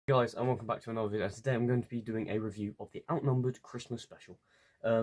Hey guys, and welcome back to another video. Today I'm going to be doing a review of the Outnumbered Christmas special.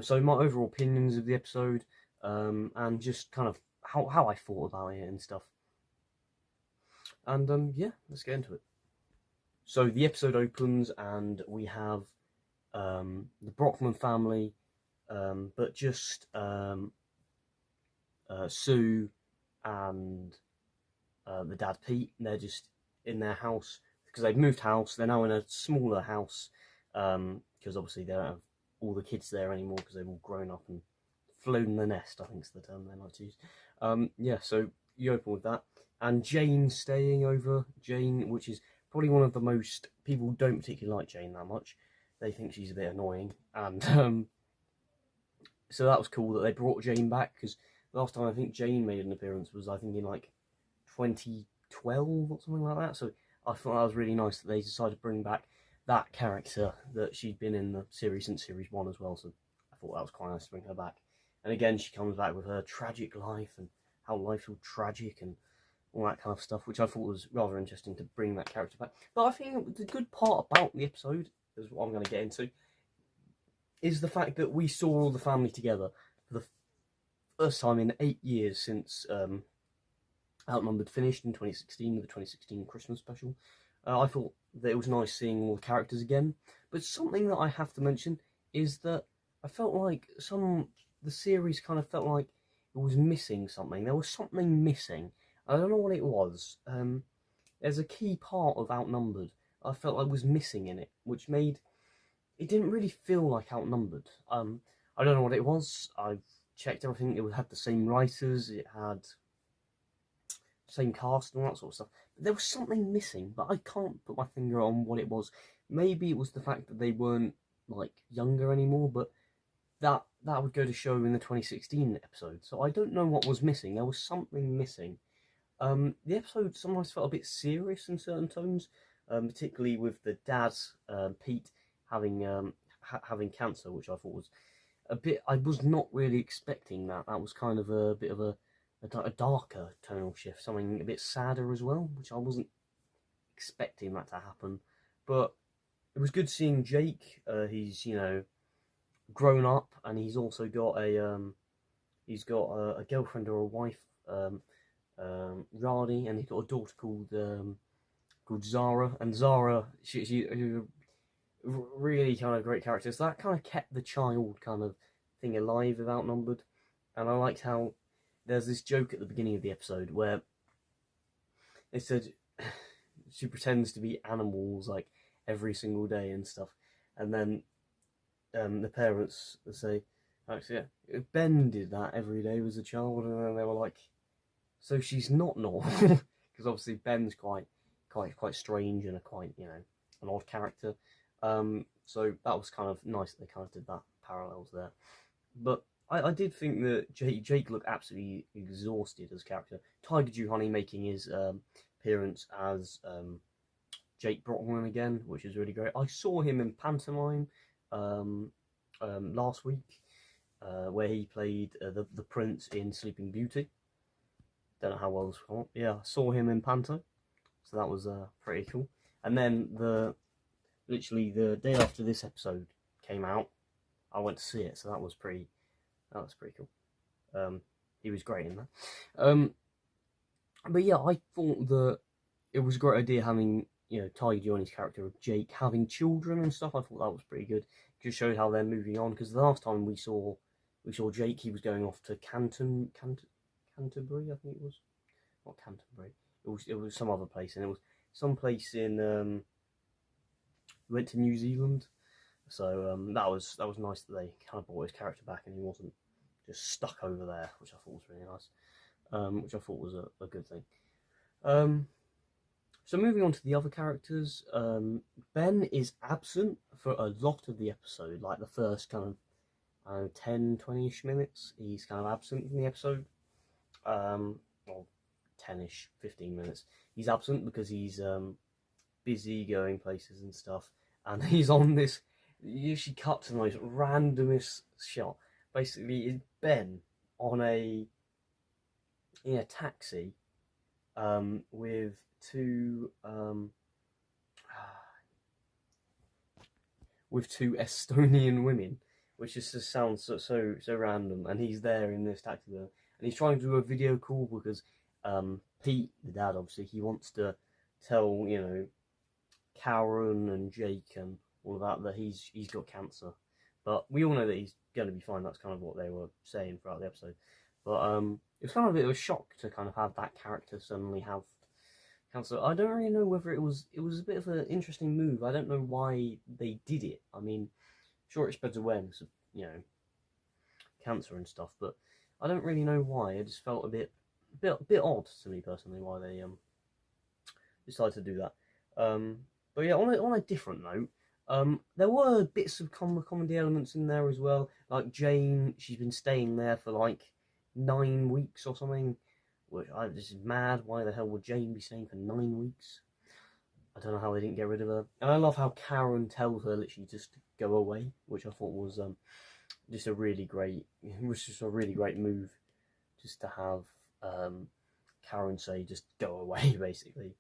So my overall opinions of the episode, and just kind of how I thought about it and stuff. And yeah, let's get into it. So the episode opens and we have the Brockman family, but just Sue and the dad Pete. And they're just in their house because they've moved house. They're now in a smaller house because obviously they don't have all the kids there anymore because they've all grown up and flown the nest, I think is the term they like to use. Yeah, so you open with that. And Jane staying over. Jane, which is probably one of the most... People don't particularly like Jane that much. They think she's a bit annoying. And so that was cool that they brought Jane back, because last time I think Jane made an appearance was, I think, in like 2012 or something like that. So I thought that was really nice that they decided to bring back that character that she'd been in the series since series 1 as well. So I thought that was quite nice to bring her back. And again, she comes back with her tragic life and how life's all tragic and all that kind of stuff, which I thought was rather interesting to bring that character back. But I think the good part about the episode, is what I'm going to get into, is the fact that we saw all the family together for the first time in 8 years since Outnumbered finished in 2016 with the 2016 Christmas special. I thought that it was nice seeing all the characters again. But something that I have to mention is that I felt like the series kind of felt like it was missing something. There was something missing. I don't know what it was. There's a key part of Outnumbered I felt like was missing in it, which made it didn't really feel like Outnumbered. I don't know what it was. I've checked everything. It had the same writers. It had same cast and all that sort of stuff. But there was something missing, but I can't put my finger on what it was. Maybe it was the fact that they weren't like younger anymore, but that would go to show in the 2016 episode. So I don't know what was missing. There was something missing. The episode sometimes felt a bit serious in certain tones, particularly with the dad, Pete, having having cancer, which I thought was a bit... I was not really expecting that. That was kind of a bit of a darker tonal shift, something a bit sadder as well, which I wasn't expecting that to happen. But it was good seeing Jake. He's, you know, grown up, and he's also got a girlfriend or a wife, Radi, and he's got a daughter called Zara. And Zara, she's a really kind of great character. So that kind of kept the child kind of thing alive with Outnumbered. And I liked how there's this joke at the beginning of the episode where they said she pretends to be animals like every single day and stuff, and then the parents say, actually, yeah, Ben did that every day as a child, and then they were like, so she's not normal, because obviously Ben's quite strange and a quite, you know, an odd character. So that was kind of nice that they kind of did that parallels there. But I did think that Jake looked absolutely exhausted as a character. Tiger Dew Honey making his appearance as Jake Brockman again, which is really great. I saw him in pantomime last week, where he played the prince in Sleeping Beauty. Don't know how well this was. Yeah, I saw him in panto, so that was pretty cool. And then literally the day after this episode came out, I went to see it, so that was pretty cool. He was great in that. But yeah, I thought that it was a great idea having, you know, Tiger Johnny's character of Jake having children and stuff. I thought that was pretty good. It just showed how they're moving on, because the last time we saw Jake, he was going off to Canterbury, I think it was. Not Canterbury. It was some other place, and it was some place in went to New Zealand. So that was nice that they kind of brought his character back and he wasn't just stuck over there, which I thought was really nice. Which I thought was a good thing. So moving on to the other characters, Ben is absent for a lot of the episode, like the first kind of 10, 20-ish minutes. He's kind of absent from the episode. Or 10-ish, 15 minutes. He's absent because he's busy going places and stuff. And he's on this... She cut to the most randomest shot. Basically, it's Ben in a taxi with two with two Estonian women, which just sounds so random. And he's there in this taxi, and he's trying to do a video call because Pete, the dad, obviously, he wants to tell Karen and Jake and all of that he's got cancer, but we all know that he's going to be fine. That's kind of what they were saying throughout the episode. But it was kind of a bit of a shock to kind of have that character suddenly have cancer. I don't really know whether it was a bit of an interesting move. I don't know why they did it. I mean, sure, it spreads awareness of cancer and stuff, but I don't really know why. It just felt a bit odd to me personally why they decided to do that. But yeah, on a different note, there were bits of comedy elements in there as well. Like Jane, she's been staying there for like 9 weeks or something. Which this is mad. Why the hell would Jane be staying for 9 weeks? I don't know how they didn't get rid of her. And I love how Karen tells her literally just to go away, which I thought was just a really great move, just to have Karen say just go away basically,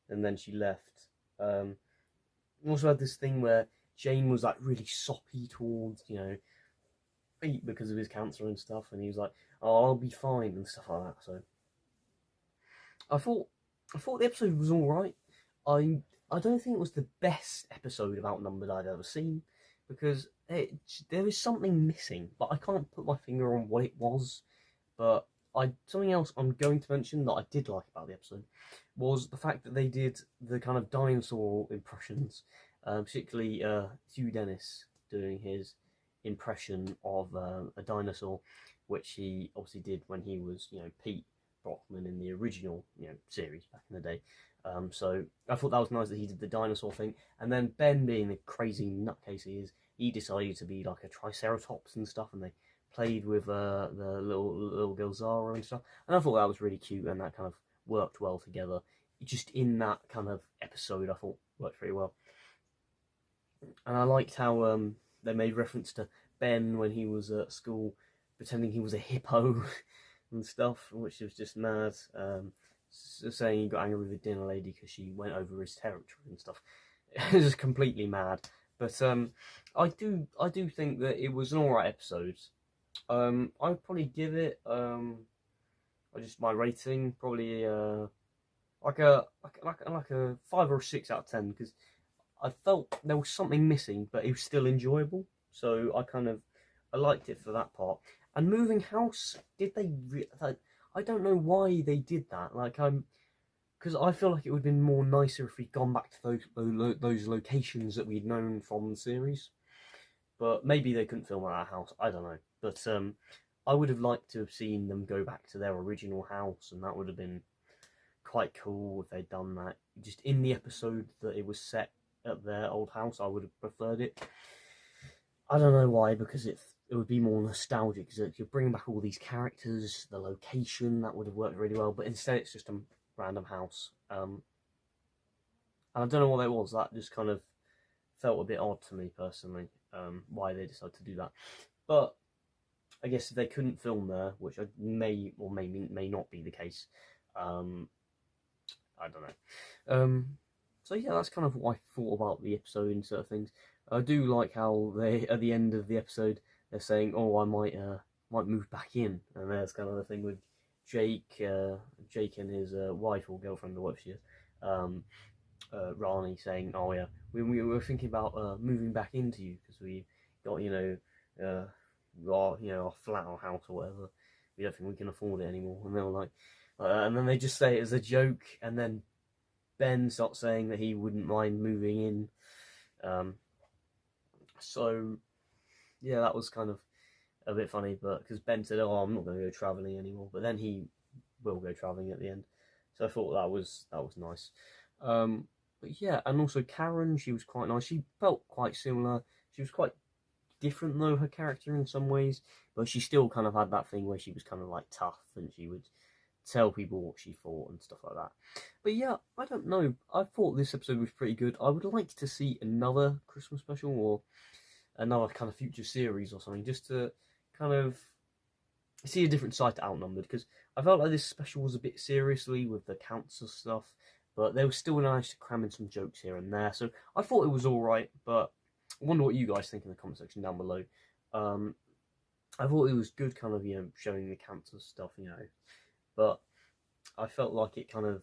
and then she left. Also had this thing where Jane was like really soppy towards Pete because of his cancer and stuff, and he was like, "Oh, I'll be fine" and stuff like that. So I thought the episode was all right. I don't think it was the best episode of Outnumbered I've ever seen, because there is something missing, but I can't put my finger on what it was. But something else I'm going to mention that I did like about the episode was the fact that they did the kind of dinosaur impressions, particularly Hugh Dennis doing his impression of a dinosaur, which he obviously did when he was Pete Brockman in the original series back in the day. So I thought that was nice that he did the dinosaur thing, and then Ben, being the crazy nutcase he is, he decided to be like a triceratops and stuff, and they played with the little girl Zara and stuff, and I thought that was really cute, and that kind of worked well together. Just in that kind of episode, I thought worked very well. And I liked how they made reference to Ben when he was at school, pretending he was a hippo and stuff, which was just mad. Saying he got angry with the dinner lady because she went over his territory and stuff. It was just completely mad. But I do think that it was an alright episode. I'd probably give it my rating probably like a 5 or 6 out of 10, because I felt there was something missing, but it was still enjoyable. So I liked it for that part. And moving house, did they? I don't know why they did that. Like because I feel like it would have been more nicer if we'd gone back to those locations that we'd known from the series. But maybe they couldn't film at our house. I don't know. But I would have liked to have seen them go back to their original house, and that would have been quite cool if they'd done that. Just in the episode that it was set at their old house, I would have preferred it. I don't know why, because it would be more nostalgic, because you're bringing back all these characters, the location, that would have worked really well, but instead it's just a random house. And I don't know what that was, that just kind of felt a bit odd to me personally, why they decided to do that. But I guess if they couldn't film there, which may not be the case, I don't know. So yeah, that's kind of what I thought about the episode and sort of things. I do like how they, at the end of the episode, they're saying, "Oh, I might move back in," and there's kind of the thing with Jake and his wife or girlfriend or whatever she is, Rani, saying, "Oh yeah, we were thinking about moving back into you because we got our flat or house or whatever. We don't think we can afford it anymore." And they were like, and then they just say it as a joke, and then Ben starts saying that he wouldn't mind moving in. So yeah, that was kind of a bit funny, but because Ben said, "Oh, I'm not going to go travelling anymore," but then he will go travelling at the end. So I thought that was nice. But yeah, and also Karen, she was quite nice. She felt quite similar. She was quite different though, her character in some ways, but she still kind of had that thing where she was kind of like tough, and she would tell people what she thought and stuff like that. But yeah, I don't know. I thought this episode was pretty good. I would like to see another Christmas special or another kind of future series or something, just to kind of see a different side to Outnumbered, because I felt like this special was a bit seriously with the cancer stuff, but they were still nice to cram in some jokes here and there. So I thought it was alright, but I wonder what you guys think in the comment section down below. I thought it was good, kind of, showing the cancer stuff, but I felt like it kind of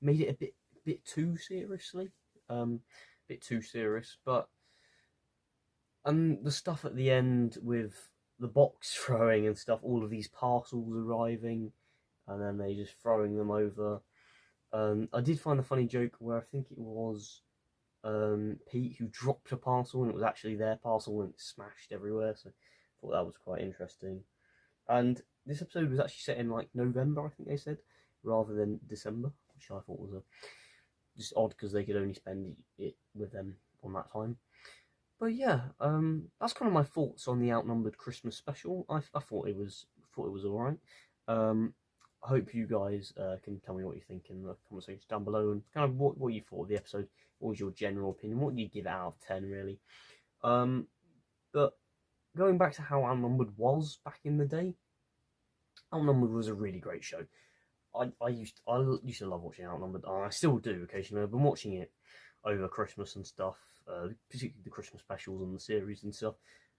made it a bit too seriously, bit too serious. But the stuff at the end with the box throwing and stuff, all of these parcels arriving, and then they just throwing them over. I did find a funny joke where I think it was Pete who dropped a parcel and it was actually their parcel and it smashed everywhere. So I thought that was quite interesting. And this episode was actually set in like November, I think they said, rather than December, which I thought was just odd because they could only spend it with them on that time. But yeah, that's kind of my thoughts on the Outnumbered Christmas special. I thought it was alright. I hope you guys can tell me what you think in the comment section down below, and kind of what you thought of the episode. What was your general opinion? What do you give it out of 10, really? But going back to how Outnumbered was back in the day, Outnumbered was a really great show. I used to love watching Outnumbered, and I still do occasionally. I've been watching it over Christmas and stuff, particularly the Christmas specials and the series and stuff.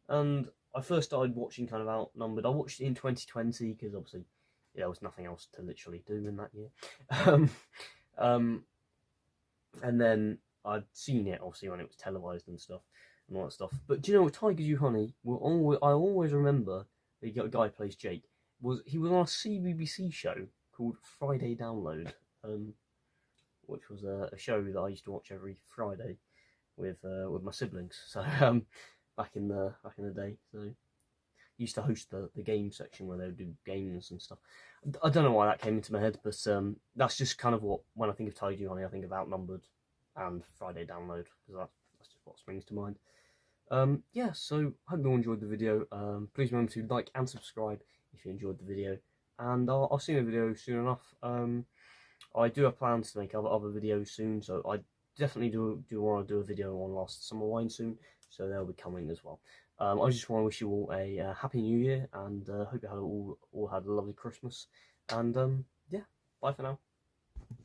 And I first started watching kind of Outnumbered. I watched it in 2020 because obviously there was nothing else to literally do in that year. And then I'd seen it obviously when it was televised and stuff and all that stuff. But do you know what? Tiger You Honey I always remember the guy who plays Jake he was on a CBBC show called Friday Download, which was a show that I used to watch every Friday with my siblings. So back in the day, so used to host the game section where they would do games and stuff. I don't know why that came into my head, but that's just kind of what, when I think of Tiger You Honey, I think of Outnumbered and Friday Download, because that's just what springs to mind. Yeah, so hope you all enjoyed the video. Please remember to like and subscribe if you enjoyed the video, and I'll see you in a video soon enough. I do have plans to make other videos soon, so I definitely do want to do a video on Last Summer Wine soon, so they'll be coming as well. I just want to wish you all a happy New Year, and hope you all had a lovely Christmas, and yeah, bye for now.